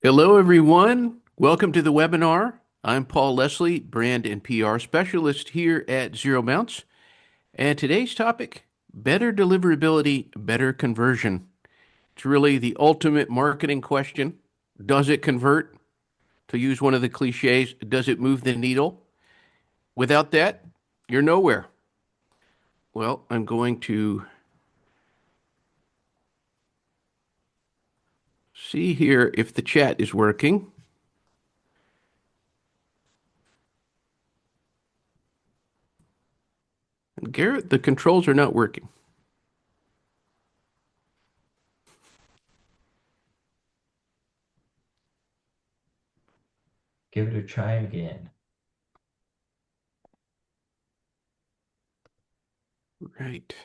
Hello, everyone. Welcome to the webinar. I'm Paul Leslie, brand and PR specialist here at ZeroBounce. And today's topic, better deliverability, better conversion. It's really the ultimate marketing question. Does it convert? To use one of the cliches, does it move the needle? Without that, you're nowhere. Well, I'm going to see here if the chat is working. Garrett, the controls are not working. Give it a try again. Right.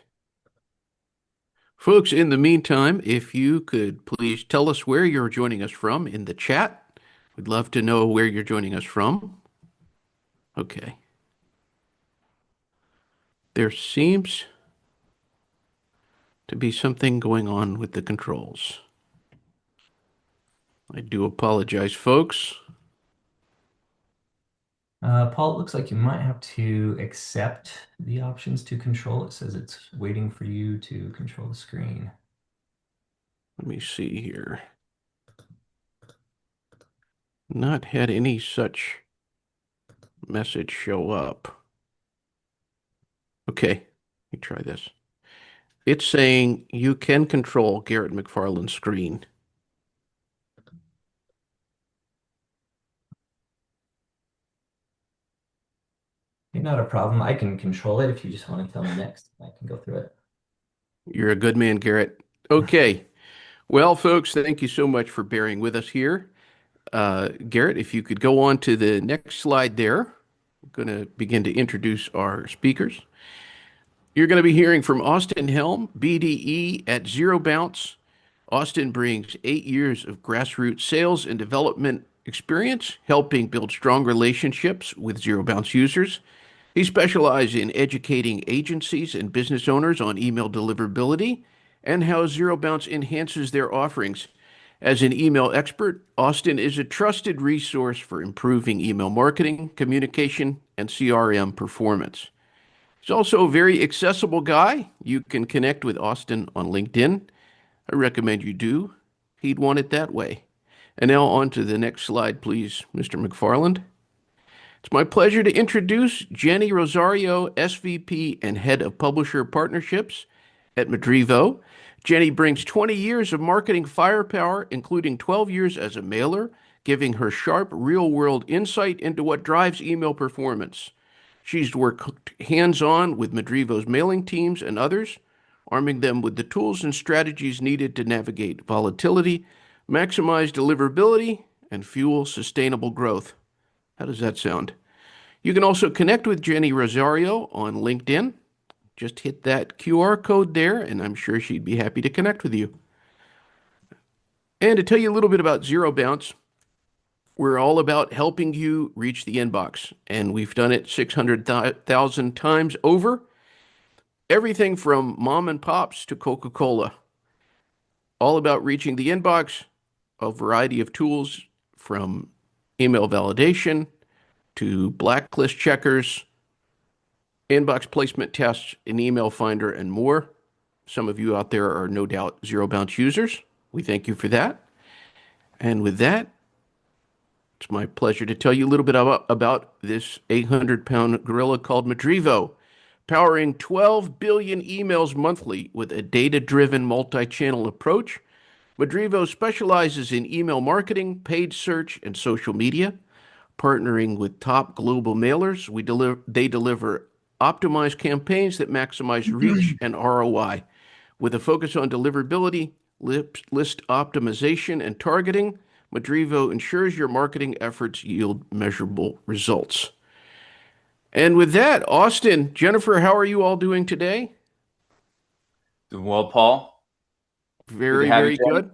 Folks, in the meantime, if you could please tell us where you're joining us from in the chat. We'd love to know where you're joining us from. Okay. There seems to be something going on with the controls. I do apologize, folks. Paul, it looks like you might have to accept the options to control. It says it's waiting for you to control the screen. Let me see here. Not had any such message show up. Okay, let me try this. It's saying you can control Garrett McFarland's screen. Okay, not a problem. I can control it if you just want to tell me next. I can go through it. You're a good man, Garrett. Okay. Well, folks, thank you so much for bearing with us here. Garrett, if you could go on to the next slide there. I'm going to begin to introduce our speakers. You're going to be hearing from Austin Helm, BDE at ZeroBounce. Austin brings 8 years of grassroots sales and development experience, helping build strong relationships with ZeroBounce users. He specializes in educating agencies and business owners on email deliverability and how ZeroBounce enhances their offerings. As an email expert, Austin is a trusted resource for improving email marketing, communication, and CRM performance. He's also a very accessible guy. You can connect with Austin on LinkedIn. I recommend you do. He'd want it that way. And now on to the next slide, please, Mr. McFarland. It's my pleasure to introduce Jenny Rosario, SVP and Head of Publisher Partnerships at Madrivo. Jenny brings 20 years of marketing firepower, including 12 years as a mailer, giving her sharp, real-world insight into what drives email performance. She's worked hands-on with Madrivo's mailing teams and others, arming them with the tools and strategies needed to navigate volatility, maximize deliverability, and fuel sustainable growth. How does that sound? You can also connect with Jenny Rosario on LinkedIn. Just hit that QR code there, and I'm sure she'd be happy to connect with you. And to tell you a little bit about ZeroBounce, we're all about helping you reach the inbox, and we've done it 600,000 times over. Everything from mom and pops to Coca-Cola, all about reaching the inbox, a variety of tools from email validation to blacklist checkers, inbox placement tests, an email finder, and more. Some of you out there are no doubt ZeroBounce users. We thank you for that. And with that, it's my pleasure to tell you a little bit about this 800-pound gorilla called Madrivo, powering 12 billion emails monthly with a data-driven multi-channel approach. Madrivo specializes in email marketing, paid search, and social media. Partnering with top global mailers, they deliver optimized campaigns that maximize reach and ROI. With a focus on deliverability, list optimization, and targeting, Madrivo ensures your marketing efforts yield measurable results. And with that, Austin, Jennifer, how are you all doing today? Doing well, Paul. Good to Very, have you, very Jenny. good.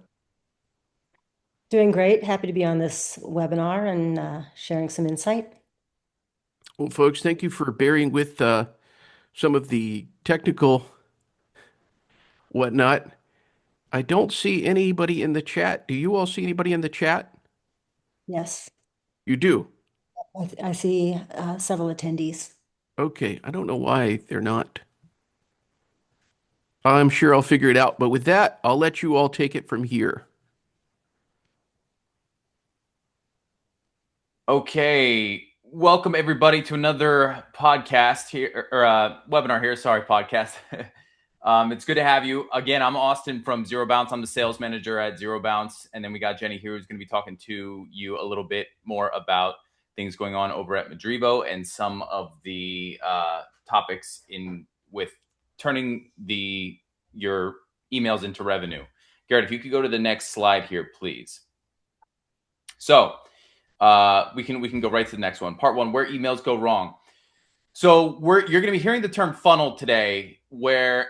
Doing great. Happy to be on this webinar and sharing some insight. Well, folks, thank you for bearing with some of the technical whatnot. I don't see anybody in the chat. Do you all see anybody in the chat? Yes, You do? I see several attendees. Okay, I don't know why they're not. I'm sure I'll figure it out. But with that, I'll let you all take it from here. Okay, welcome everybody to another podcast here, or webinar here. Sorry, podcast. It's good to have you again. I'm Austin from ZeroBounce. I'm the sales manager at ZeroBounce, and then we got Jenny here, who's going to be talking to you a little bit more about things going on over at Madrivo and some of the topics in with turning your emails into revenue. Garrett, if you could go to the next slide here, please. So. We can go right to the next one. Part one, where emails go wrong. So you're going to be hearing the term funnel today,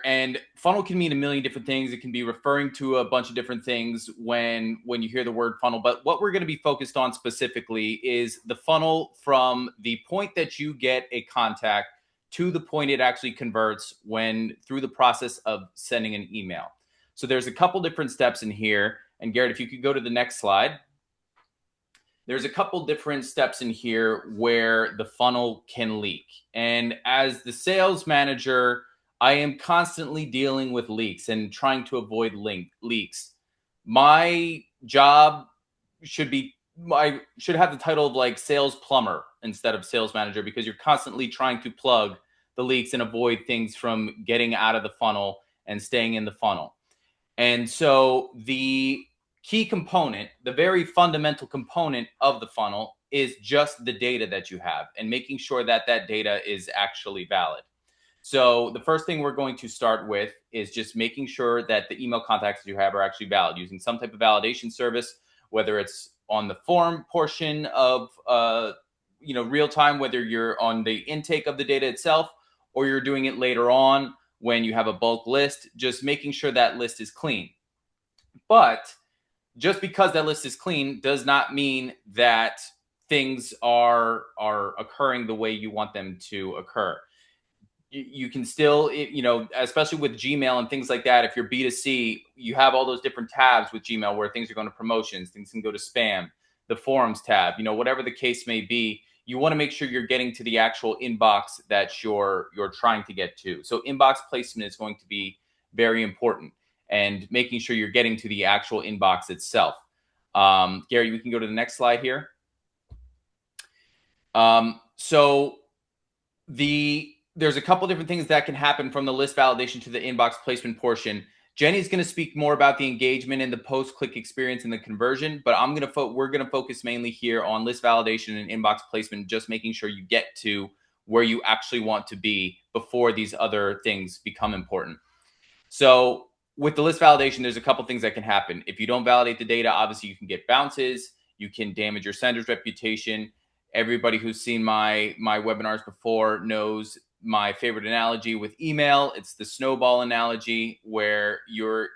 and funnel can mean a million different things. It can be referring to a bunch of different things when you hear the word funnel. But what we're going to be focused on specifically is the funnel from the point that you get a contact to the point it actually converts through the process of sending an email. So there's a couple different steps in here. And Garrett, if you could go to the next slide. There's a couple different steps in here where the funnel can leak. And as the sales manager, I am constantly dealing with leaks and trying to avoid leaks. My job I should have the title of like sales plumber instead of sales manager, because you're constantly trying to plug the leaks and avoid things from getting out of the funnel and staying in the funnel. And so the key component, the very fundamental component of the funnel, is just the data that you have and making sure that that data is actually valid. So the first thing we're going to start with is just making sure that the email contacts that you have are actually valid, using some type of validation service, whether it's on the form portion of real time, whether you're on the intake of the data itself or you're doing it later on when you have a bulk list, just making sure that list is clean. But just because that list is clean does not mean that things are occurring the way you want them to occur. You can still, especially with Gmail and things like that, if you're B2C, you have all those different tabs with Gmail where things are going to promotions, things can go to spam, the forums tab, whatever the case may be. You want to make sure you're getting to the actual inbox that you're trying to get to. So inbox placement is going to be very important, and making sure you're getting to the actual inbox itself. Gary, we can go to the next slide here. There's a couple different things that can happen from the list validation to the inbox placement portion. Jenny's going to speak more about the engagement and the post-click experience and the conversion, but we're going to focus mainly here on list validation and inbox placement, just making sure you get to where you actually want to be before these other things become important. So with the list validation, there's a couple things that can happen. If you don't validate the data, obviously you can get bounces, you can damage your sender's reputation. Everybody who's seen my webinars before knows my favorite analogy with email. It's the snowball analogy, where your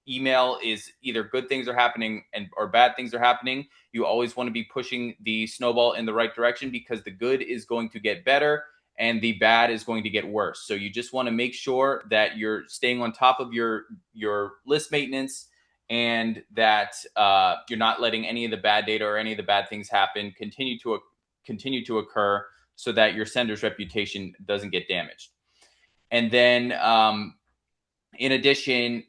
email is either good things are happening or bad things are happening. You always want to be pushing the snowball in the right direction, because the good is going to get better and the bad is going to get worse. So you just want to make sure that you're staying on top of your list maintenance, and that you're not letting any of the bad data or any of the bad things continue to occur, so that your sender's reputation doesn't get damaged. And then in addition,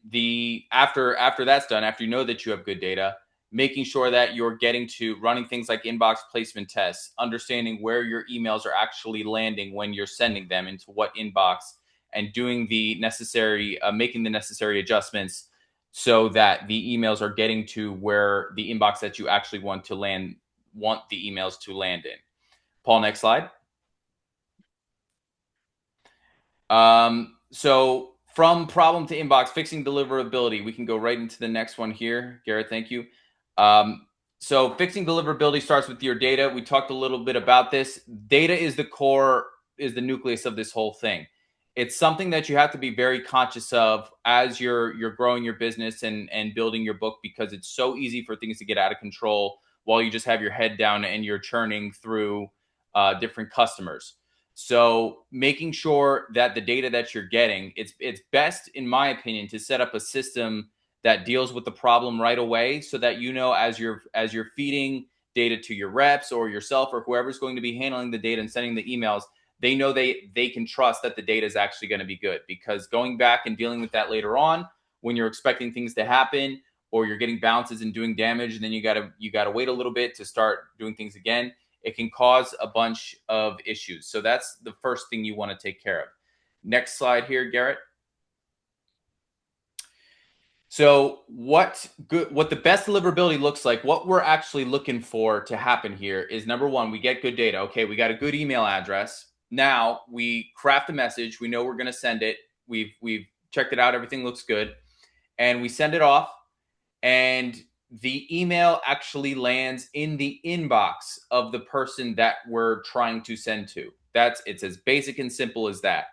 after that's done, after you know that you have good data, making sure that you're getting to running things like inbox placement tests, understanding where your emails are actually landing when you're sending them into what inbox, and doing making the necessary adjustments so that the emails are getting to where the inbox that you actually want the emails to land in. Paul, next slide. So from problem to inbox, fixing deliverability, we can go right into the next one here. Garrett, thank you. So fixing deliverability starts with your data. We talked a little bit about this. Data is the nucleus of this whole thing. It's something that you have to be very conscious of as you're growing your business and building your book, because it's so easy for things to get out of control while you just have your head down and you're churning through different customers. So making sure that the data that you're getting, it's best, in my opinion, to set up a system that deals with the problem right away, so that as you're feeding data to your reps or yourself or whoever's going to be handling the data and sending the emails, they know they can trust that the data is actually going to be good, because going back and dealing with that later on when you're expecting things to happen, or you're getting bounces and doing damage, and then you gotta wait a little bit to start doing things again, it can cause a bunch of issues. So that's the first thing you want to take care of. Next slide here, Garrett. So what the best deliverability looks like, what we're actually looking for to happen here is, number one, we get good data. Okay, we got a good email address. Now we craft a message. We know we're going to send it. We've checked it out. Everything looks good. And we send it off. And the email actually lands in the inbox of the person that we're trying to send to. It's as basic and simple as that.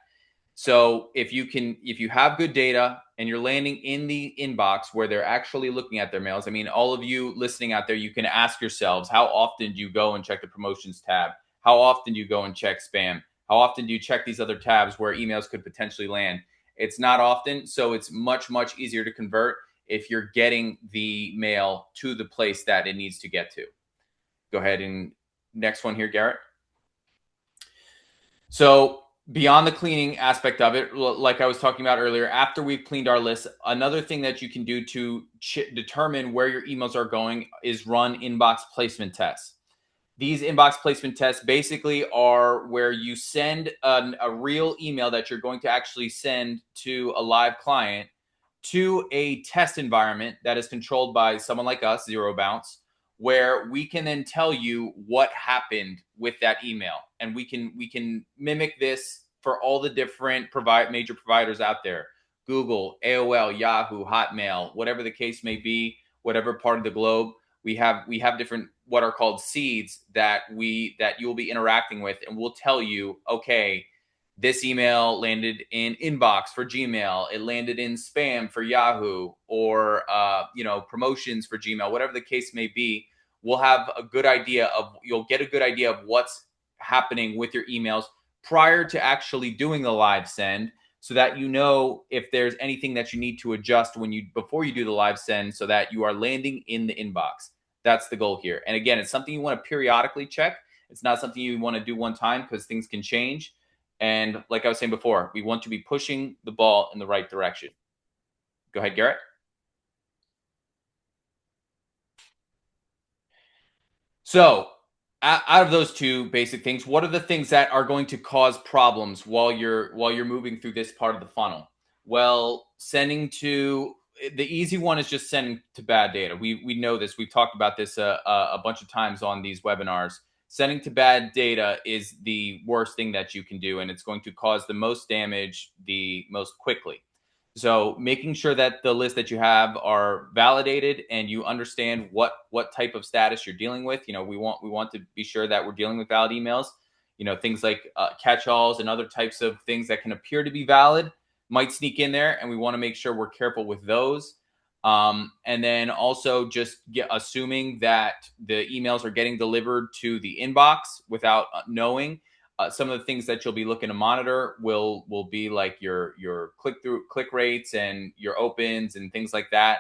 So if you have good data and you're landing in the inbox where they're actually looking at their mails, I mean, all of you listening out there, you can ask yourselves, how often do you go and check the promotions tab? How often do you go and check spam? How often do you check these other tabs where emails could potentially land? It's not often, so it's much, much easier to convert if you're getting the mail to the place that it needs to get to. Go ahead and next one here, Garrett. So beyond the cleaning aspect of it, like I was talking about earlier, after we've cleaned our list, another thing that you can do to determine where your emails are going is run inbox placement tests. These inbox placement tests basically are where you send a real email that you're going to actually send to a live client to a test environment that is controlled by someone like us, ZeroBounce, where we can then tell you what happened with that email. And we can mimic this for all the different major providers out there: Google, AOL, Yahoo, Hotmail, whatever the case may be, whatever part of the globe. We have different what are called seeds that you'll be interacting with, and we'll tell you, okay, this email landed in inbox for Gmail, it landed in spam for Yahoo, or promotions for Gmail, whatever the case may be. You'll get a good idea of what's happening with your emails prior to actually doing the live send, so that you know if there's anything that you need to adjust before you do the live send, so that you are landing in the inbox. That's the goal here. And again, it's something you want to periodically check. It's not something you want to do one time, because things can change. And like I was saying before, we want to be pushing the ball in the right direction. Go ahead, Garrett. So out of those two basic things, what are the things that are going to cause problems while you're moving through this part of the funnel? Well, the easy one is just sending to bad data. We know this. We've talked about this a bunch of times on these webinars. Sending to bad data is the worst thing that you can do, and it's going to cause the most damage the most quickly. So making sure that the list that you have are validated and you understand what type of status you're dealing with. We want to be sure that we're dealing with valid emails. Things like catch-alls and other types of things that can appear to be valid might sneak in there, and we want to make sure we're careful with those. And then also just assuming that the emails are getting delivered to the inbox without knowing. Some of the things that you'll be looking to monitor will be like your click rates and your opens and things like that.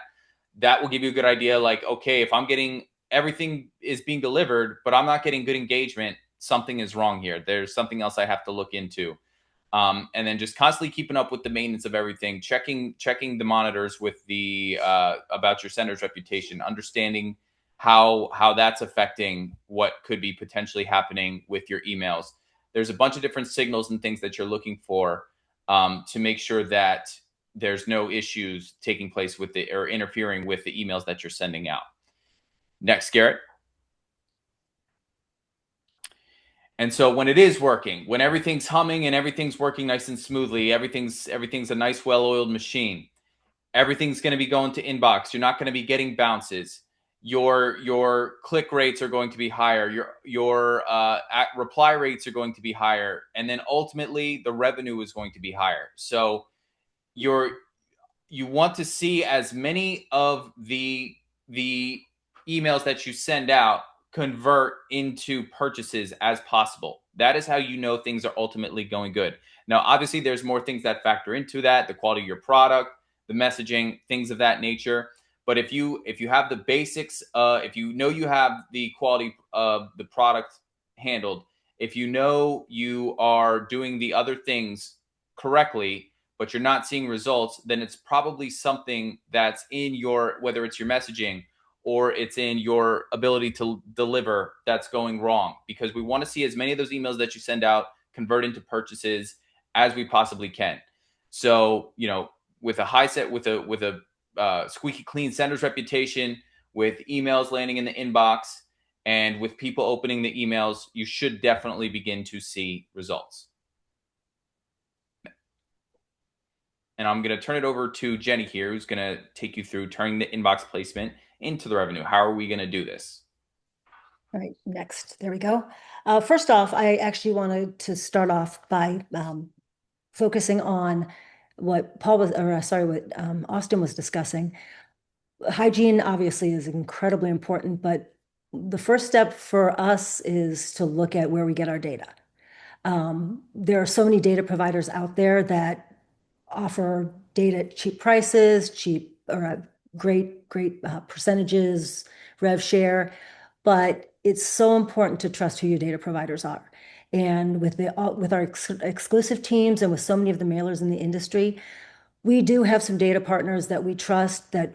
That will give you a good idea. Like, okay, if I'm getting everything is being delivered, but I'm not getting good engagement, something is wrong here. There's something else I have to look into. And then just constantly keeping up with the maintenance of everything, checking the monitors with the about your sender's reputation, understanding how that's affecting what could be potentially happening with your emails. There's a bunch of different signals and things that you're looking for to make sure that there's no issues taking place or interfering with the emails that you're sending out. Next, Garrett. And so when it is working, when everything's humming and everything's working nice and smoothly, everything's a nice, well-oiled machine, everything's going to be going to inbox. You're not going to be getting bounces. Your click rates are going to be higher. Your reply rates are going to be higher. And then ultimately the revenue is going to be higher. So you want to see as many of the emails that you send out convert into purchases as possible. That is how you know things are ultimately going good. Now, obviously, there's more things that factor into that: the quality of your product, the messaging, things of that nature. But if you have the basics, if you know you have the quality of the product handled, if you know you are doing the other things correctly, but you're not seeing results, then it's probably something that's in your, whether it's your messaging or it's in your ability to deliver, that's going wrong. Because we want to see as many of those emails that you send out convert into purchases as we possibly can. So, with a high set, with a squeaky clean sender's reputation, with emails landing in the inbox, and with people opening the emails, you should definitely begin to see results. And I'm going to turn it over to Jenny here, who's going to take you through turning the inbox placement into the revenue. How are we going to do this? All right, next. There we go. First off, I actually wanted to start off by focusing on what Austin was discussing. Hygiene obviously is incredibly important, but the first step for us is to look at where we get our data. There are so many data providers out there that offer data at cheap prices, great percentages, rev share, but it's so important to trust who your data providers are. And with our exclusive teams and with so many of the mailers in the industry, we do have some data partners that we trust that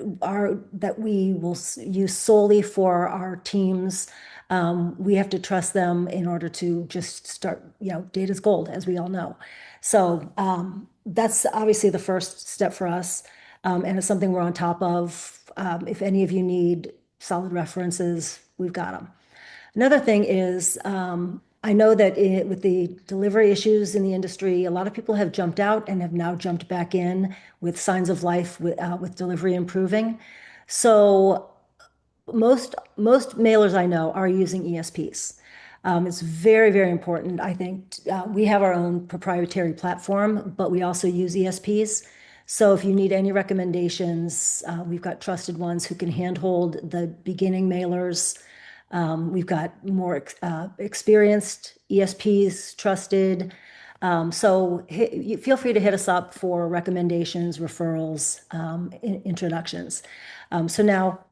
we will use solely for our teams. We have to trust them in order to just start, data's gold, as we all know. So that's obviously the first step for us. And it's something we're on top of. If any of you need solid references, we've got them. Another thing is, I know that with the delivery issues in the industry, a lot of people have jumped out and have now jumped back in with signs of life with delivery improving. So most mailers I know are using ESPs. It's very, very important. I think we have our own proprietary platform, but we also use ESPs. So if you need any recommendations, we've got trusted ones who can handhold the beginning mailers. We've got more experienced ESPs, trusted. So feel free to hit us up for recommendations, referrals, introductions. So now,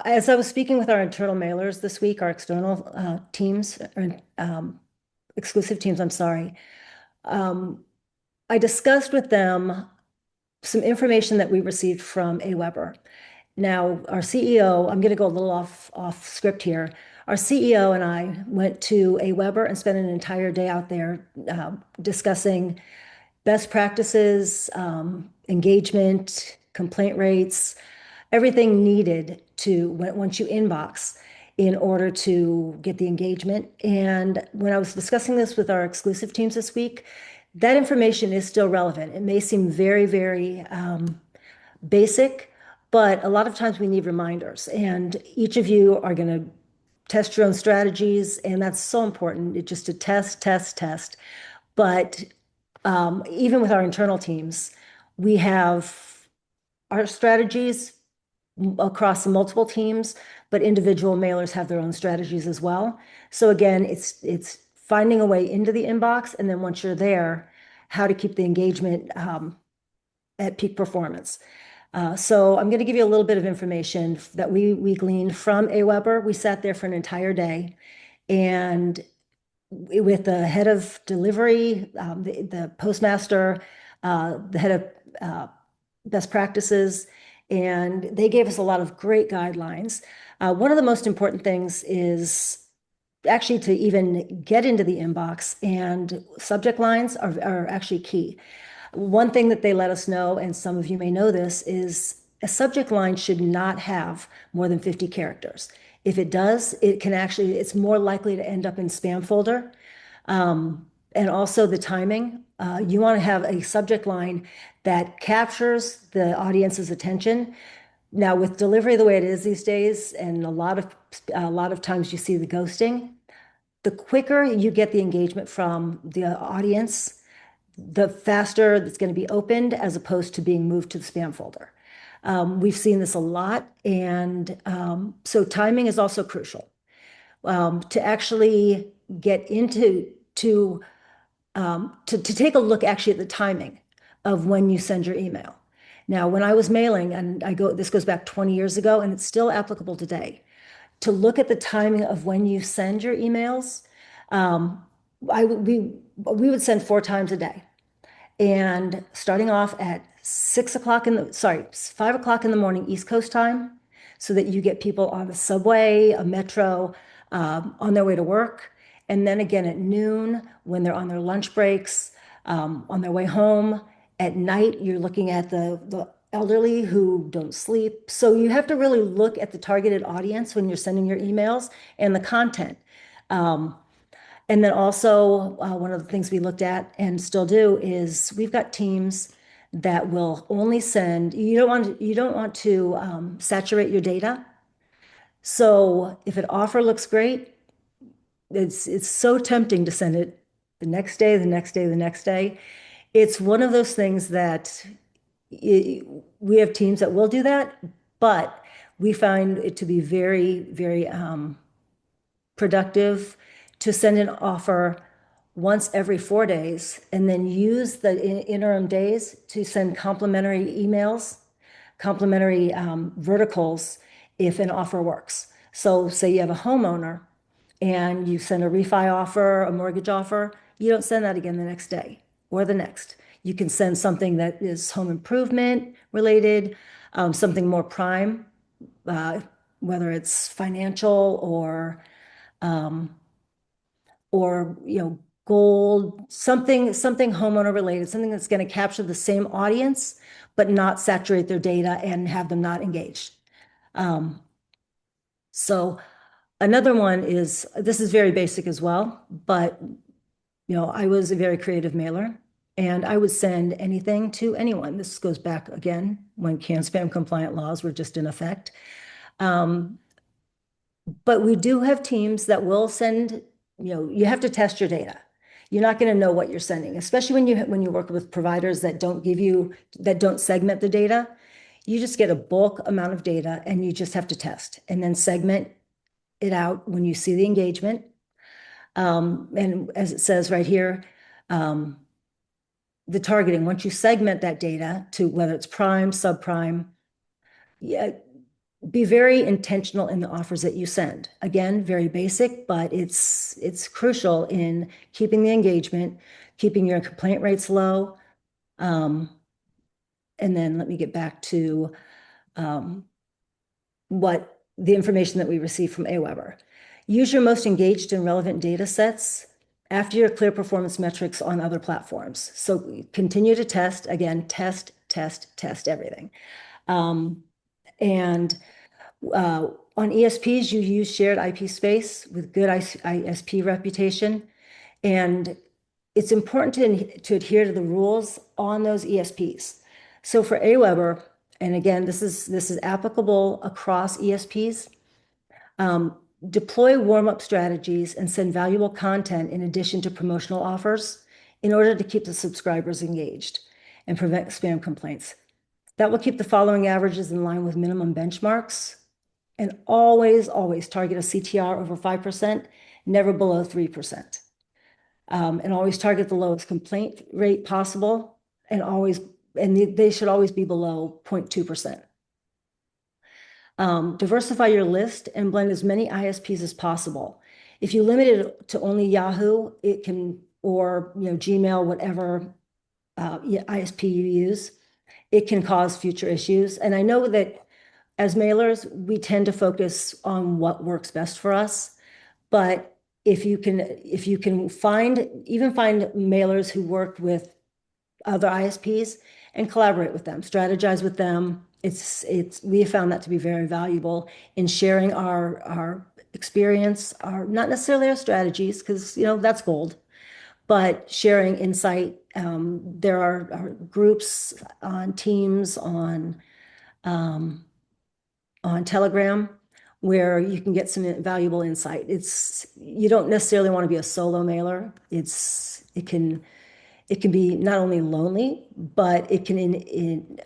as I was speaking with our internal mailers this week, our external teams, exclusive teams, I'm sorry, I discussed with them some information that we received from AWeber. Now, our CEO, I'm going to go a little off script here. Our CEO and I went to AWeber and spent an entire day out there discussing best practices, engagement, complaint rates, everything needed once you inbox in order to get the engagement. And when I was discussing this with our exclusive teams this week, that information is still relevant. It may seem very, very basic, but a lot of times we need reminders. And each of you are going to test your own strategies, and that's so important. It's just to test. But even with our internal teams, we have our strategies across multiple teams, but individual mailers have their own strategies as well. So again, it's finding a way into the inbox, and then once you're there, how to keep the engagement at peak performance. So I'm going to give you a little bit of information that we gleaned from AWeber. We sat there for an entire day, and with the head of delivery, the postmaster, the head of best practices, and they gave us a lot of great guidelines. One of the most important things is actually to even get into the inbox, and subject lines are actually key. One thing that they let us know, and some of you may know this, is a subject line should not have more than 50 characters. If it does, it's more likely to end up in spam folder. And also the timing. You want to have a subject line that captures the audience's attention. Now, with delivery the way it is these days, and a lot of times you see the ghosting, the quicker you get the engagement from the audience, the faster it's going to be opened as opposed to being moved to the spam folder. We've seen this a lot, and so timing is also crucial. To actually get into to take a look actually at the timing of when you send your email. Now, when I was mailing, and this goes back 20 years ago, and it's still applicable today, to look at the timing of when you send your emails. Um, we would send 4 times a day. And starting off at 6 o'clock 5 o'clock in the morning, East Coast time, so that you get people on the subway, a metro, on their way to work. And then again at noon when they're on their lunch breaks, on their way home. At night, you're looking at the elderly who don't sleep. So you have to really look at the targeted audience when you're sending your emails and the content. And then also, one of the things we looked at and still do is we've got teams that will only send, you don't want to saturate your data. So if an offer looks great, it's so tempting to send it the next day, the next day, the next day. It's one of those things that we have teams that will do that, but we find it to be very, very productive to send an offer once every 4 days and then use the interim days to send complimentary emails, complimentary verticals if an offer works. So say you have a homeowner and you send a refi offer, a mortgage offer, you don't send that again the next day or the next. You can send something that is home improvement related, something more prime, whether it's financial or gold, something homeowner related, something that's going to capture the same audience, but not saturate their data and have them not engaged. So another one is, this is very basic as well, but I was a very creative mailer and I would send anything to anyone. This goes back again when CAN-SPAM compliant laws were just in effect. But we do have teams that will send, you have to test your data. You're not going to know what you're sending, especially when you work with providers that don't segment the data. You just get a bulk amount of data and you just have to test and then segment it out when you see the engagement. And as it says right here, the targeting, once you segment that data to whether it's prime, subprime, yeah, be very intentional in the offers that you send. Again, very basic, but it's crucial in keeping the engagement, keeping your complaint rates low. And then let me get back to what the information that we receive from AWeber. Use your most engaged and relevant data sets after your clear performance metrics on other platforms. So continue to test, again, test everything. And on ESPs, you use shared IP space with good ISP reputation. And it's important to adhere to the rules on those ESPs. So for AWeber, and again, this is applicable across ESPs, deploy warm-up strategies and send valuable content in addition to promotional offers in order to keep the subscribers engaged and prevent spam complaints. That will keep the following averages in line with minimum benchmarks. And always target a CTR over 5%, never below 3%. And always target the lowest complaint rate possible, and they should always be below 0.2%. Diversify your list and blend as many ISPs as possible. If you limit it to only Yahoo, or Gmail, whatever ISP you use, it can cause future issues. And I know that as mailers, we tend to focus on what works best for us. But if you can find mailers who work with other ISPs and collaborate with them, strategize with them, we have found that to be very valuable in sharing our experience, not necessarily our strategies, because that's gold, but sharing insight. There are groups on Teams, on Telegram, where you can get some valuable insight. You don't necessarily want to be a solo mailer. It can be not only lonely, but it can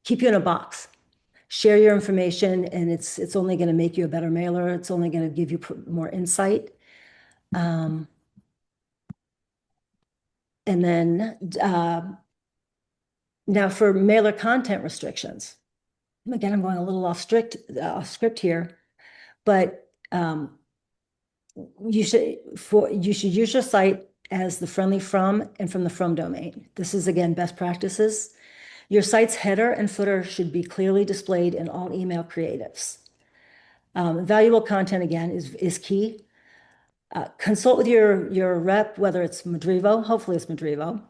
keep you in a box. Share your information, and it's only going to make you a better mailer. It's only going to give you more insight. And then Now for mailer content restrictions, again, I'm going a little off script here, but you should use your site as the friendly from and from the from domain. This is again best practices. Your site's header and footer should be clearly displayed in all email creatives. Valuable content again is key. Consult with your rep, whether it's Madrivo, hopefully it's Madrivo,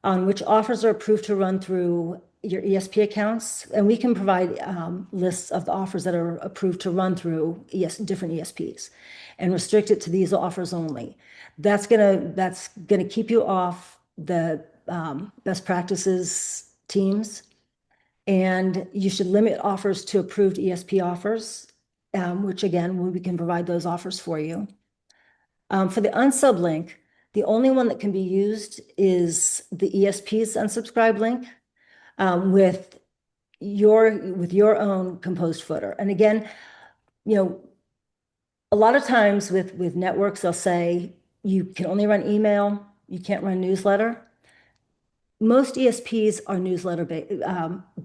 on which offers are approved to run through your ESP accounts. And we can provide lists of the offers that are approved to run through different ESPs and restrict it to these offers only. That's gonna keep you off the best practices teams. And you should limit offers to approved ESP offers, which again, we can provide those offers for you. For the unsub link, the only one that can be used is the ESP's unsubscribe link with your own composed footer. And again, a lot of times with networks, they'll say you can only run email, you can't run newsletter. Most ESPs are newsletter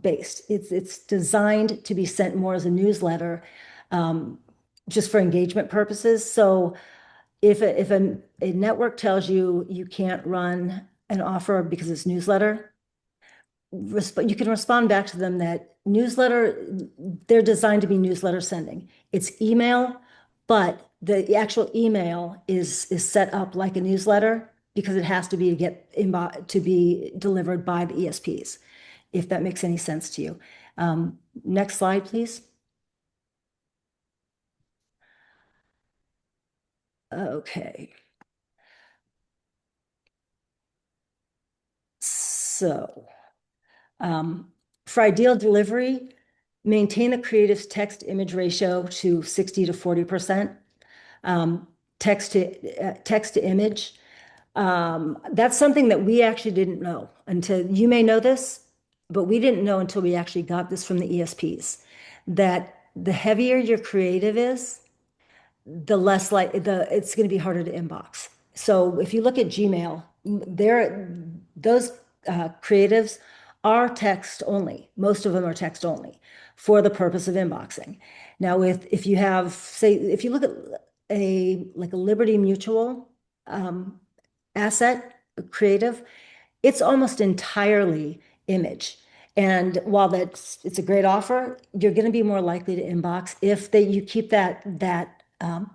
based. It's designed to be sent more as a newsletter, just for engagement purposes. So if a network tells you you can't run an offer because it's newsletter, you can respond back to them that they're designed to be newsletter sending. It's email, but the actual email is set up like a newsletter because it has to be to be delivered by the ESPs, if that makes any sense to you. Next slide, please. Okay. So, for ideal delivery, maintain the creative's text image ratio to 60 to 40%. Text to image. That's something that we actually didn't know until, you may know this, but we didn't know until we actually got this from the ESPs, that the heavier your creative is, the less it's going to be harder to inbox. So if you look at Gmail, those creatives are text only. Most of them are text only for the purpose of inboxing. Now, if you look at a Liberty Mutual asset creative, it's almost entirely image. And while it's a great offer, you're going to be more likely to inbox if you keep that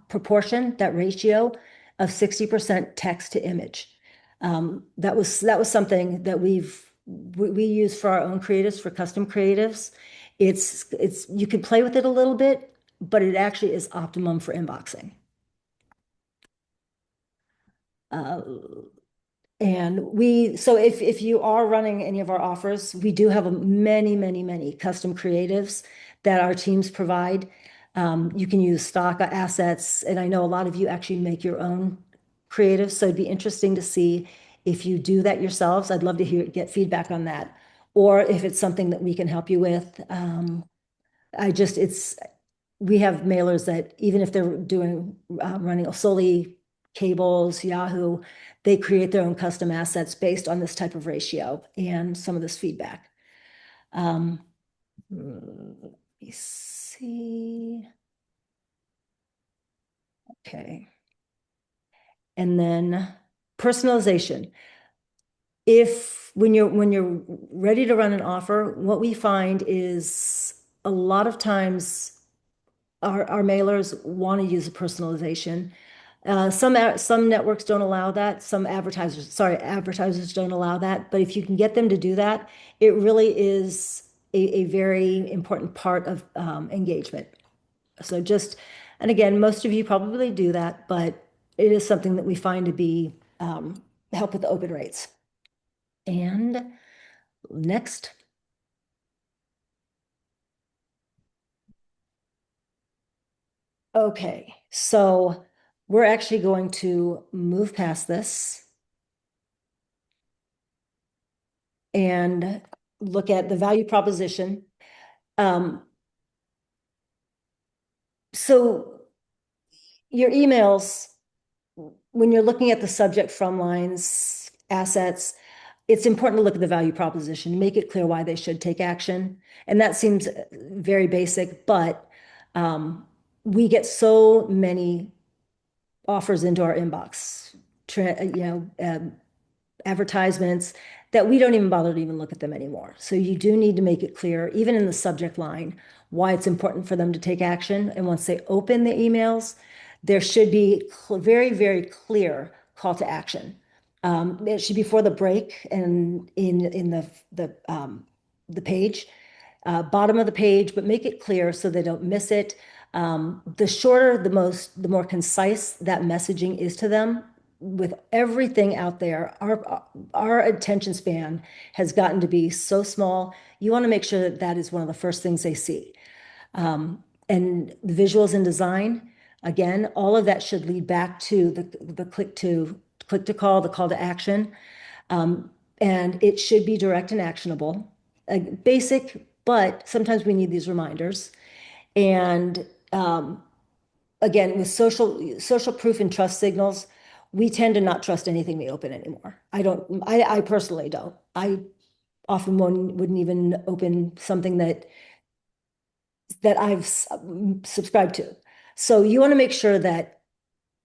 proportion, that ratio of 60% text to image. That was something that we use for our own creatives, for custom creatives. You can play with it a little bit, but it actually is optimum for inboxing. So if you are running any of our offers, we do have many custom creatives that our teams provide. You can use stock assets, and I know a lot of you actually make your own creatives, so it'd be interesting to see if you do that yourselves. I'd love to get feedback on that, or if it's something that we can help you with. We have mailers that even if they're running solely cables, Yahoo, they create their own custom assets based on this type of ratio and some of this feedback. Let me see. Okay. And then personalization. When you're ready to run an offer, what we find is a lot of times our mailers want to use a personalization. Some networks don't allow that. Advertisers don't allow that. But if you can get them to do that, it really is a very important part of engagement. So and again, most of you probably do that, but it is something that we find to be help with the open rates. And next. Okay, so we're actually going to move past this and look at the value proposition. So your emails, when you're looking at the subject from lines, assets, it's important to look at the value proposition, make it clear why they should take action. And that seems very basic, but we get so many offers into our inbox, advertisements that we don't even bother to even look at them anymore. So you do need to make it clear, even in the subject line, why it's important for them to take action. And once they open the emails, there should be very, very clear call to action. It should be for the break and in the page, bottom of the page, but make it clear so they don't miss it. The shorter, the more concise that messaging is to them. With everything out there, our attention span has gotten to be so small. You want to make sure that that is one of the first things they see. And the visuals and design, again, all of that should lead back to the click to call, the call to action. And it should be direct and actionable, basic, but sometimes we need these reminders. And again, with social proof and trust signals, we tend to not trust anything we open anymore. I personally don't. I often wouldn't even open something that I've subscribed to. So you want to make sure that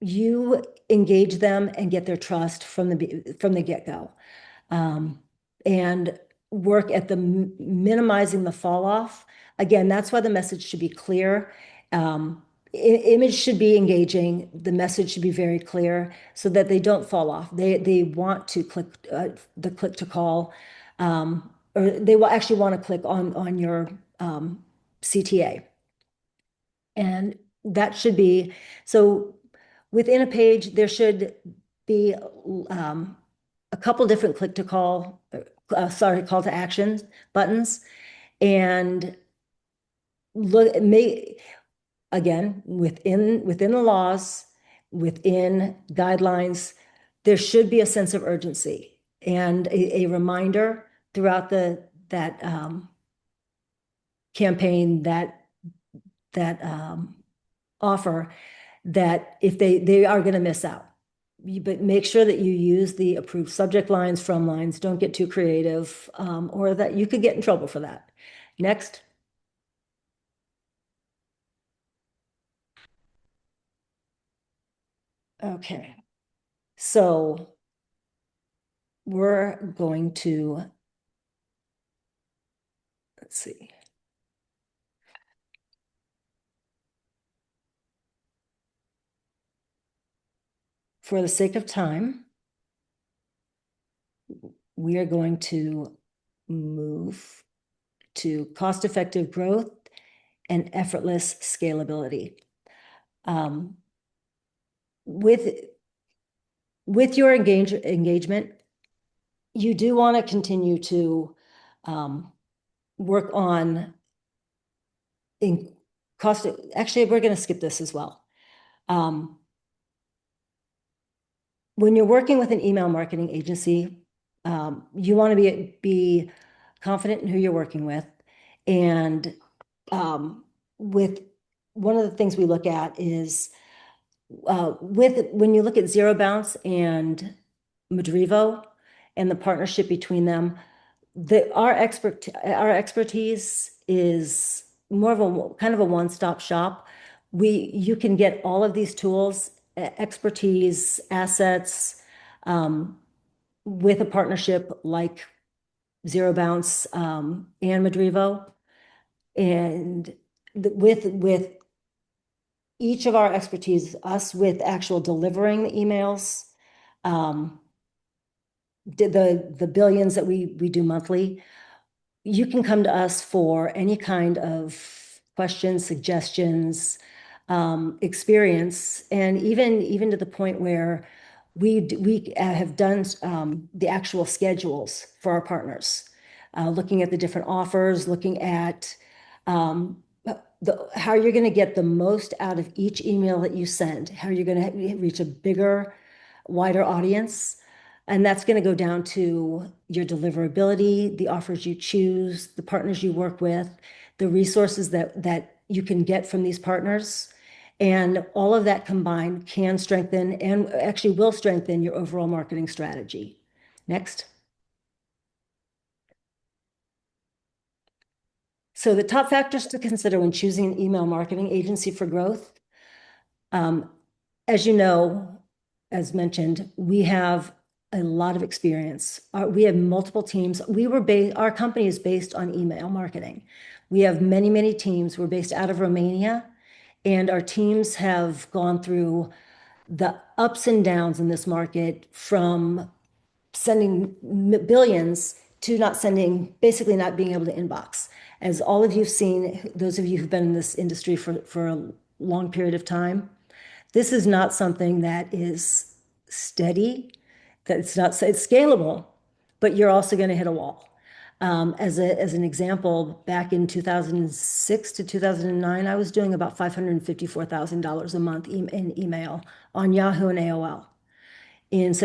you engage them and get their trust from the get-go, and work at the minimizing the fall off. Again, that's why the message should be clear. Image should be engaging. The message should be very clear so that they don't fall off. They want to click the click to call, or they will actually want to click on your CTA. And that should be, so within a page, there should be a couple different click to call, call to action buttons. And look, again, within the laws, within guidelines, there should be a sense of urgency and a reminder throughout that campaign, that offer, that if they are going to miss out. But make sure that you use the approved subject lines, from lines. Don't get too creative, or that you could get in trouble for that. Next. Okay. So we're going to, let's see. For the sake of time, we are going to move to cost-effective growth and effortless scalability. With your engagement, you do want to continue to work on cost. Actually, we're going to skip this as well. When you're working with an email marketing agency, you want to be confident in who you're working with. And with one of the things we look at is when you look at ZeroBounce and Madrivo and the partnership between them, our expertise is more of a kind of a one-stop shop. You can get all of these tools, expertise, assets, with a partnership like ZeroBounce and Madrivo. And with each of our expertise, us with actual delivering the emails, the billions that we do monthly, you can come to us for any kind of questions, suggestions, experience, and even to the point where we have done the actual schedules for our partners, looking at the different offers, looking at how you're going to get the most out of each email that you send, how you're going to reach a bigger, wider audience. And that's going to go down to your deliverability, the offers you choose, the partners you work with, the resources that you can get from these partners. And all of that combined can strengthen and actually will strengthen your overall marketing strategy. Next. So the top factors to consider when choosing an email marketing agency for growth. As you know, as mentioned, we have a lot of experience. We have multiple teams. Our company is based on email marketing. We have many, many teams. We're based out of Romania, and our teams have gone through the ups and downs in this market, from sending billions to not sending, basically not being able to inbox. As all of you've seen, those of you who've been in this industry for a long period of time, this is not something that is steady, that it's scalable, but you're also going to hit a wall. As an example, back in 2006 to 2009, I was doing about $554,000 a month in email on Yahoo and AOL. In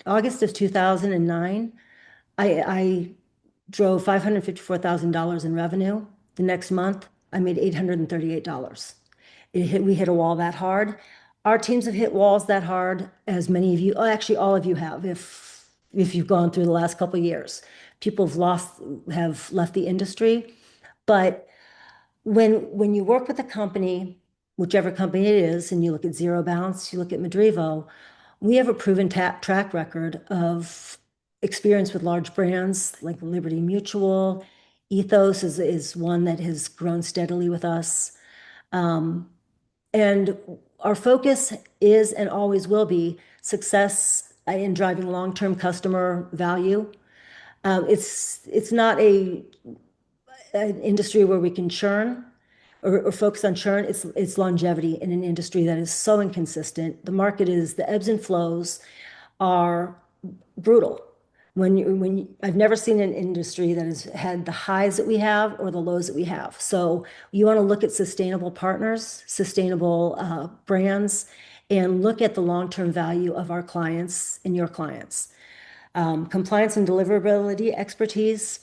August of 2009, I drove $554,000 in revenue. The next month, I made $838. We hit a wall that hard. Our teams have hit walls that hard, as many of you, actually all of you have, if you've gone through the last couple of years. People have left the industry. But when you work with a company, whichever company it is, and you look at ZeroBounce, you look at Madrivo, we have a proven track record of experience with large brands like Liberty Mutual. Ethos is one that has grown steadily with us. And our focus is and always will be success in driving long-term customer value. It's not an industry where we can churn or focus on churn. It's longevity in an industry that is so inconsistent. The ebbs and flows are brutal. I've never seen an industry that has had the highs that we have or the lows that we have. So you want to look at sustainable partners, sustainable brands, and look at the long-term value of our clients and your clients. Compliance and deliverability expertise.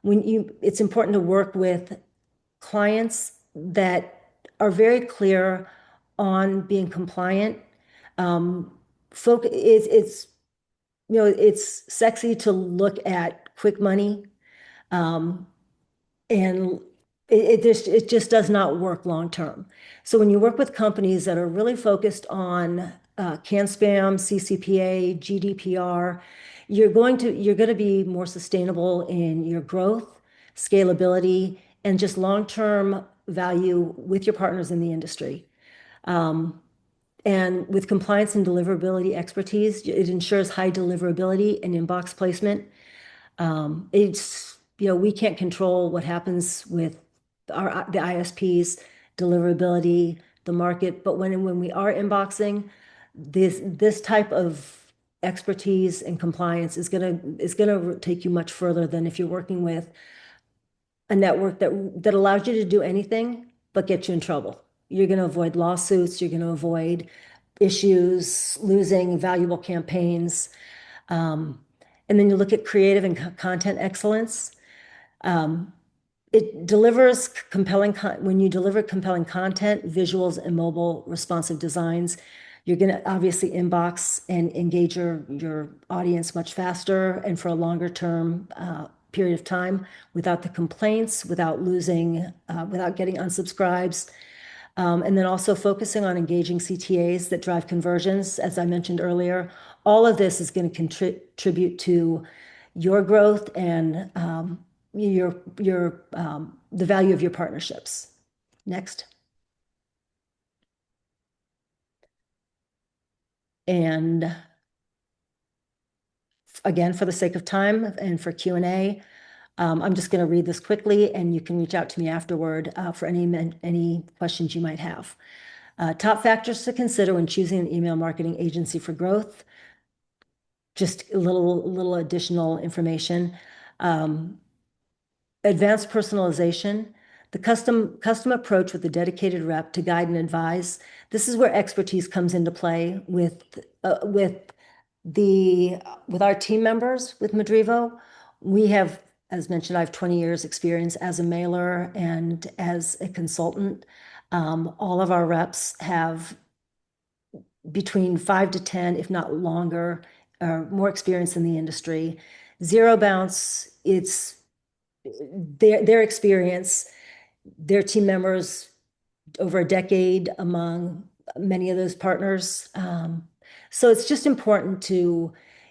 It's important to work with clients that are very clear on being compliant. It's sexy to look at quick money, and it just does not work long term. So when you work with companies that are really focused on CAN-SPAM, CCPA, GDPR, you're going to be more sustainable in your growth, scalability, and just long-term value with your partners in the industry. And with compliance and deliverability expertise, it ensures high deliverability and inbox placement. We can't control what happens with the ISPs, deliverability, the market, but when we are inboxing, this type of expertise and compliance is gonna take you much further than if you're working with a network that allows you to do anything but get you in trouble. You're going to avoid lawsuits. You're going to avoid issues, losing valuable campaigns. And then you look at creative and content excellence. It delivers when you deliver compelling content, visuals, and mobile responsive designs, you're going to obviously inbox and engage your audience much faster and for a longer term period of time without the complaints, without getting unsubscribes. And then also focusing on engaging CTAs that drive conversions, as I mentioned earlier. All of this is going to contribute to your growth and the value of your partnerships. Next. And again, for the sake of time and for Q&A, I'm just going to read this quickly, and you can reach out to me afterward for any questions you might have. Top factors to consider when choosing an email marketing agency for growth. Just a little additional information. Advanced personalization, the custom approach with a dedicated rep to guide and advise. This is where expertise comes into play with our team members with Madrivo. We have, as mentioned, I have 20 years experience as a mailer and as a consultant. All of our reps have between 5 to 10, if not longer, more experience in the industry. ZeroBounce, it's their experience, their team members over a decade among many of those partners. So it's just important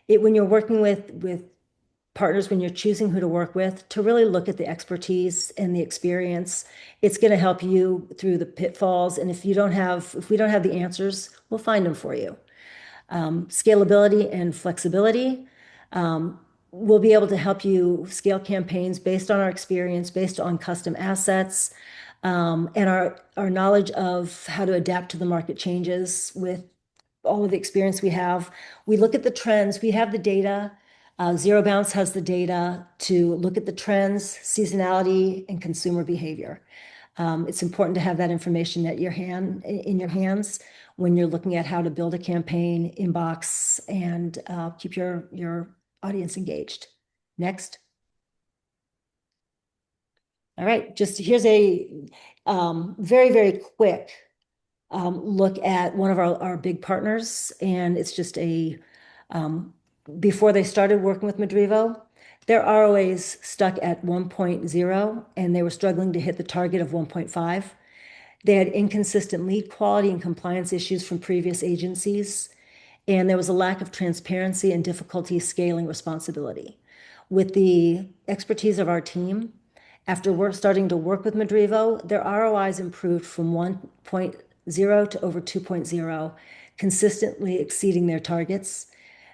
when you're working with partners, when you're choosing who to work with, to really look at the expertise and the experience. It's going to help you through the pitfalls. And if we don't have the answers, we'll find them for you. Scalability and flexibility. We'll be able to help you scale campaigns based on our experience, based on custom assets, and our knowledge of how to adapt to the market changes with all of the experience we have. We look at the trends. We have the data. ZeroBounce has the data to look at the trends, seasonality, and consumer behavior. It's important to have that information in your hands when you're looking at how to build a campaign, inbox, and keep your audience engaged. Next. All right, here's a very, very quick look at one of our big partners. And it's just before they started working with Madrivo, their ROAs stuck at 1.0, and they were struggling to hit the target of 1.5. They had inconsistent lead quality and compliance issues from previous agencies, and there was a lack of transparency and difficulty scaling responsibility. With the expertise of our team, after we're starting to work with Madrivo, their ROIs improved from 1.0 to over 2.0, consistently exceeding their targets.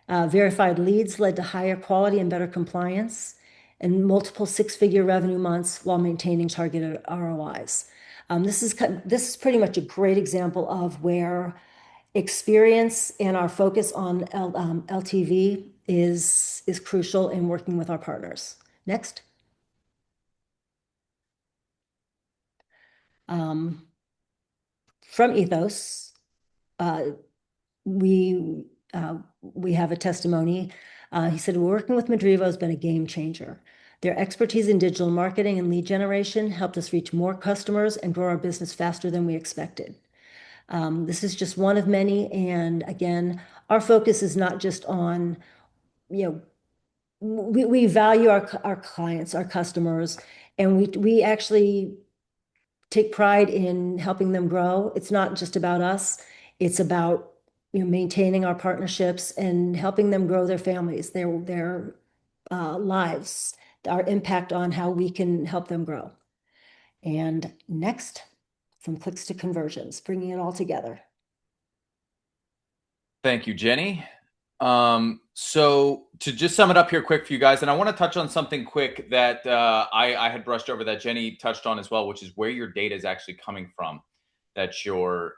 Verified leads led to higher quality and better compliance, and multiple six-figure revenue months while maintaining targeted ROIs. This is pretty much a great example of where experience and our focus on LTV is crucial in working with our partners. Next. From Ethos, we have a testimony. He said, working with Madrivo has been a game changer. Their expertise in digital marketing and lead generation helped us reach more customers and grow our business faster than we expected. This is just one of many. And again, our focus is not just on, we value our clients, our customers, and we actually take pride in helping them grow. It's not just about us. It's about maintaining our partnerships and helping them grow their families, their lives, our impact on how we can help them grow. And next, from clicks to conversions, bringing it all together. Thank you, Jenny. So to just sum it up here quick for you guys, and I want to touch on something quick that I had brushed over that Jenny touched on as well, which is where your data is actually coming from that you're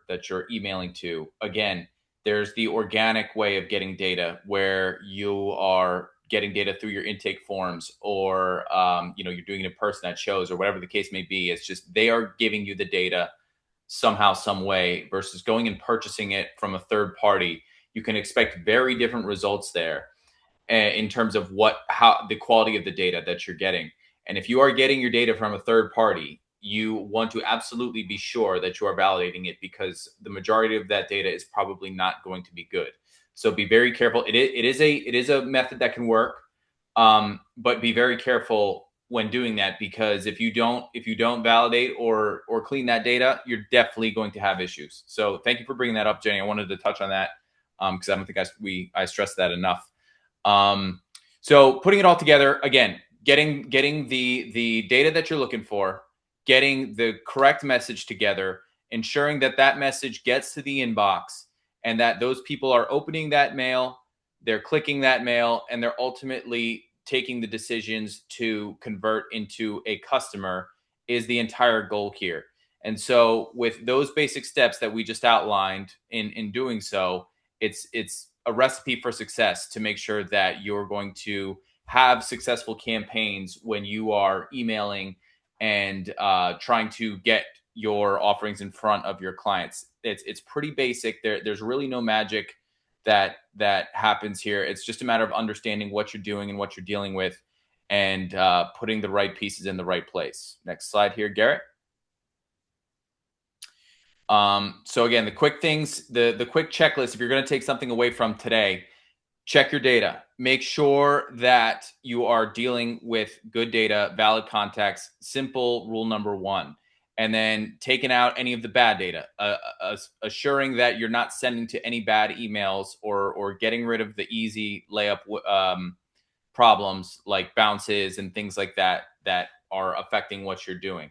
emailing to. Again, there's the organic way of getting data where you are getting data through your intake forms, or you're doing it in person at shows, or whatever the case may be. It's just they are giving you the data somehow, some way, versus going and purchasing it from a third party. You can expect very different results there in terms of how the quality of the data that you're getting. And if you are getting your data from a third party, you want to absolutely be sure that you are validating it, because the majority of that data is probably not going to be good. So be very careful. It is a method that can work, but be very careful when doing that, because if you don't validate or clean that data, you're definitely going to have issues. So thank you for bringing that up, Jenny. I wanted to touch on that because I don't think I stressed that enough. So putting it all together, again, getting the data that you're looking for, getting the correct message together, ensuring that message gets to the inbox, and that those people are opening that mail, they're clicking that mail, and they're ultimately taking the decisions to convert into a customer is the entire goal here. And so with those basic steps that we just outlined in doing so, it's a recipe for success to make sure that you're going to have successful campaigns when you are emailing and trying to get your offerings in front of your clients. It's pretty basic. There's really no magic that happens here. It's just a matter of understanding what you're doing and what you're dealing with, and putting the right pieces in the right place. Next slide here, Garrett. So again, the quick things, the quick checklist, if you're going to take something away from today, check your data. Make sure that you are dealing with good data, valid context, simple rule number one. And then taking out any of the bad data, assuring that you're not sending to any bad emails or getting rid of the easy layup problems like bounces and things like that that are affecting what you're doing.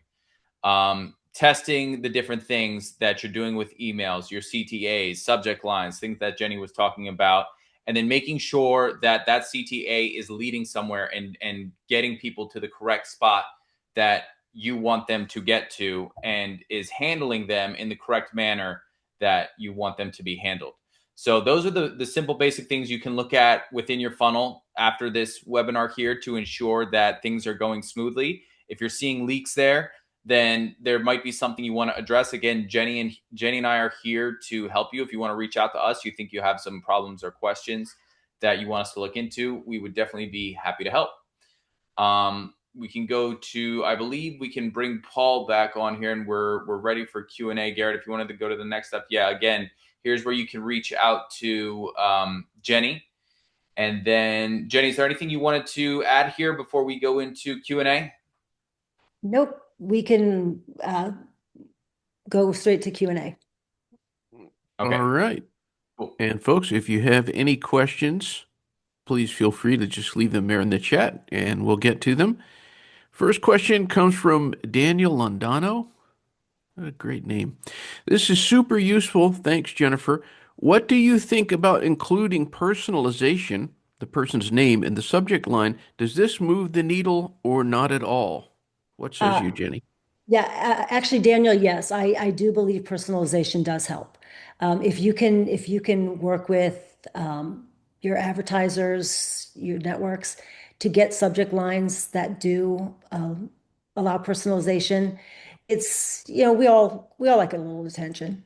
Testing the different things that you're doing with emails, your CTAs, subject lines, things that Jenny was talking about, and then making sure that that CTA is leading somewhere and getting people to the correct spot that you want them to get to and is handling them in the correct manner that you want them to be handled. So those are the simple basic things you can look at within your funnel after this webinar here to ensure that things are going smoothly. If you're seeing leaks there, then there might be something you want to address. Again, Jenny and I are here to help you. If you want to reach out to us, you think you have some problems or questions that you want us to look into, we would definitely be happy to help. We can go to, I believe we can bring Paul back on here and we're ready for Q&A. Garrett, if you wanted to go to the next step. Yeah, again, here's where you can reach out to Jenny. And then Jenny, is there anything you wanted to add here before we go into Q&A? Nope. We can go straight to Q&A. Okay. All right. Cool. And folks, if you have any questions, please feel free to just leave them there in the chat and we'll get to them. First question comes from Daniel Londano. What a great name. This is super useful. Thanks, Jennifer. What do you think about including personalization, the person's name, in the subject line? Does this move the needle or not at all? What says you, Jenny? Yeah, actually, Daniel, yes, I do believe personalization does help. If you can work with your advertisers, your networks to get subject lines that do allow personalization, it's, we all like a little attention.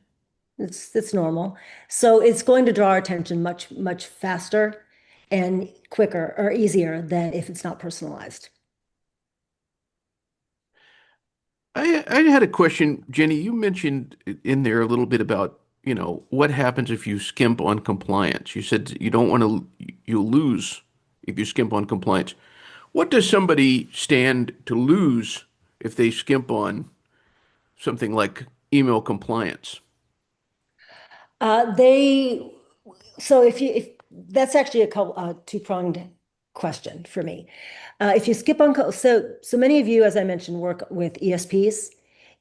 It's normal. So it's going to draw our attention much faster and quicker or easier than if it's not personalized. I had a question, Jenny. You mentioned in there a little bit about, what happens if you skimp on compliance. You said you don't want to, you'll lose if you skimp on compliance. What does somebody stand to lose if they skimp on something like email compliance? They So if that's actually a two-pronged question for me. If you skip on so many of you, as I mentioned, work with ESPs.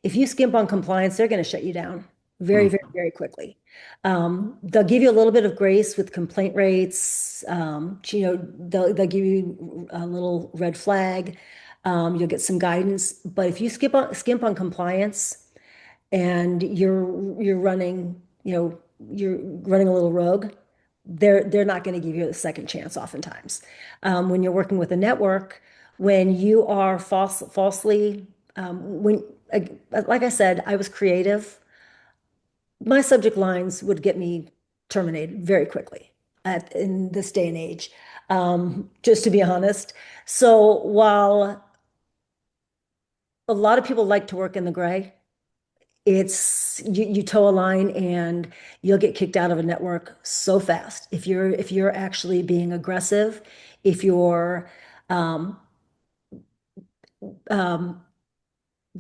If you skimp on compliance, they're going to shut you down very, Mm. very, very quickly. They'll give you a little bit of grace with complaint rates. They'll give you a little red flag. You'll get some guidance. But if you skimp on compliance and you're running, you're running a little rogue, they're not going to give you a second chance oftentimes. When you're working with a network, when you are falsely, like I said, I was creative. My subject lines would get me terminated very quickly in this day and age, just to be honest. So while a lot of people like to work in the gray, it's you toe a line and you'll get kicked out of a network so fast if you're actually being aggressive, if you're um, um,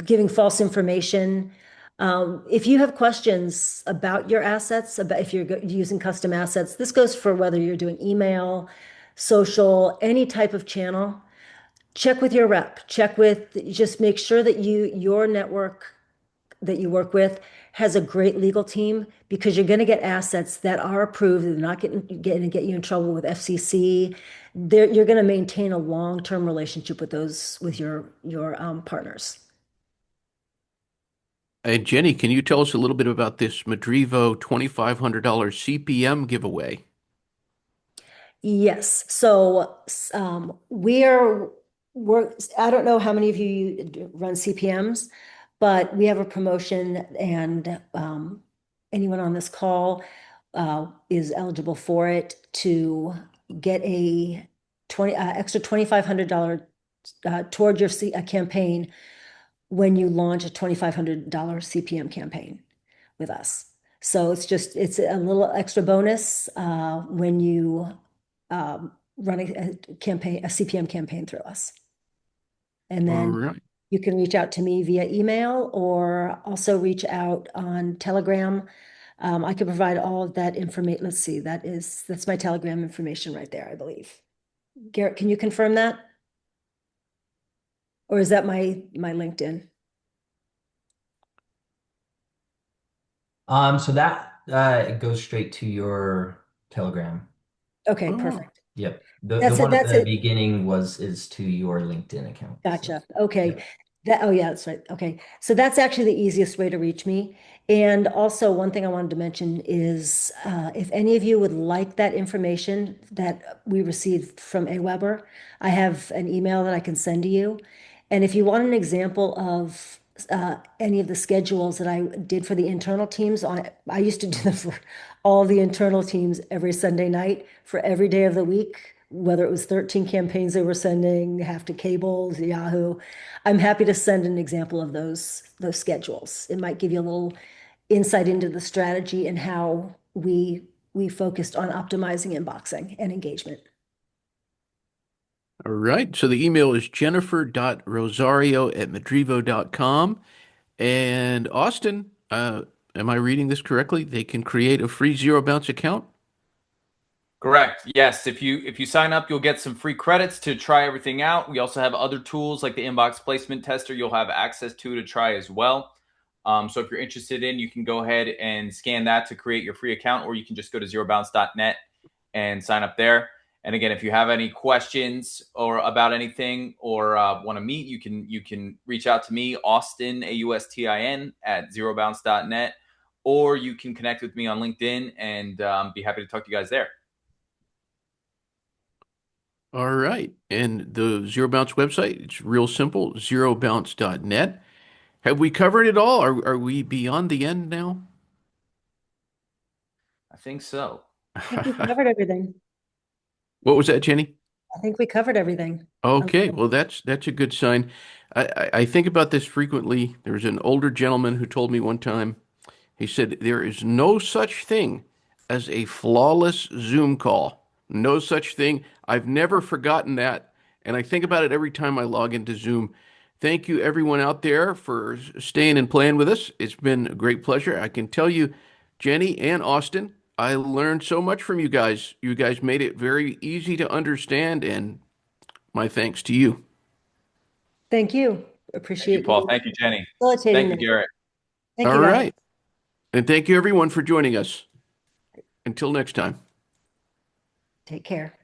giving false information. If you have questions about your assets, about if you're using custom assets, this goes for whether you're doing email, social, any type of channel. Check with your rep. Just make sure that your network that you work with has a great legal team, because you're going to get assets that are approved. They're not getting to get you in trouble with FCC. You're going to maintain a long-term relationship with your partners. And Jenny, can you tell us a little bit about this Madrivo $2,500 CPM giveaway? Yes. So I don't know how many of you run CPMs, but we have a promotion, and anyone on this call is eligible for it to get a extra $2,500 toward your campaign when you launch a $2,500 CPM campaign with us. So it's a little extra bonus when you running a campaign, a CPM campaign through us. And All then right. you can reach out to me via email or also reach out on Telegram. I can provide all of that information. Let's see, that's my Telegram information right there, I believe. Garrett, can you confirm that? Or is that my LinkedIn? So that it goes straight to your Telegram. Okay, Oh, perfect. Yep. The That's it. one at That's the it. beginning is to your LinkedIn account. So, Gotcha. Okay. yeah. Oh yeah, that's right. Okay. So that's actually the easiest way to reach me. And also one thing I wanted to mention is if any of you would like that information that we received from AWeber, I have an email that I can send to you. And if you want an example of any of the schedules that I did for the internal teams, I used to do them for all the internal teams every Sunday night for every day of the week, whether it was 13 campaigns they were sending, half to cables, Yahoo. I'm happy to send an example of those schedules. It might give you a little insight into the strategy and how we focused on optimizing inboxing and engagement. all right. So the email is jennifer.rosario@madrivo.com. And Austin, am I reading this correctly? They can create a free Zero Bounce account? Correct. Yes. If you sign up, you'll get some free credits to try everything out. We also have other tools like the inbox placement tester you'll have access to try as well. So if you're interested in, you can go ahead and scan that to create your free account, or you can just go to zerobounce.net and sign up there. And again, if you have any questions or about anything or want to meet, you can reach out to me, Austin, AUSTIN at zerobounce.net, or you can connect with me on LinkedIn and be happy to talk to you guys there. All right. And the Zero Bounce website, it's real simple, zerobounce.net. Have we covered it all? Are we beyond the end now? I think so. I think we covered everything. What was that, Jenny? I think we covered everything. Okay, well that's a good sign. I think about this frequently. There was an older gentleman who told me one time, he said, there is no such thing as a flawless Zoom call. No such thing. I've never forgotten that. And I think about it every time I log into Zoom. Thank you, everyone out there, for staying and playing with us. It's been a great pleasure. I can tell you, Jenny and Austin, I learned so much from you guys. You guys made it very easy to understand, and my thanks to you. Thank you. Thank you, Appreciate Paul. you Thank you, Jenny. facilitating Thank you, this. Garrett. Thank All you, guys. right. And thank you, everyone, for joining us. Until next time. Take care.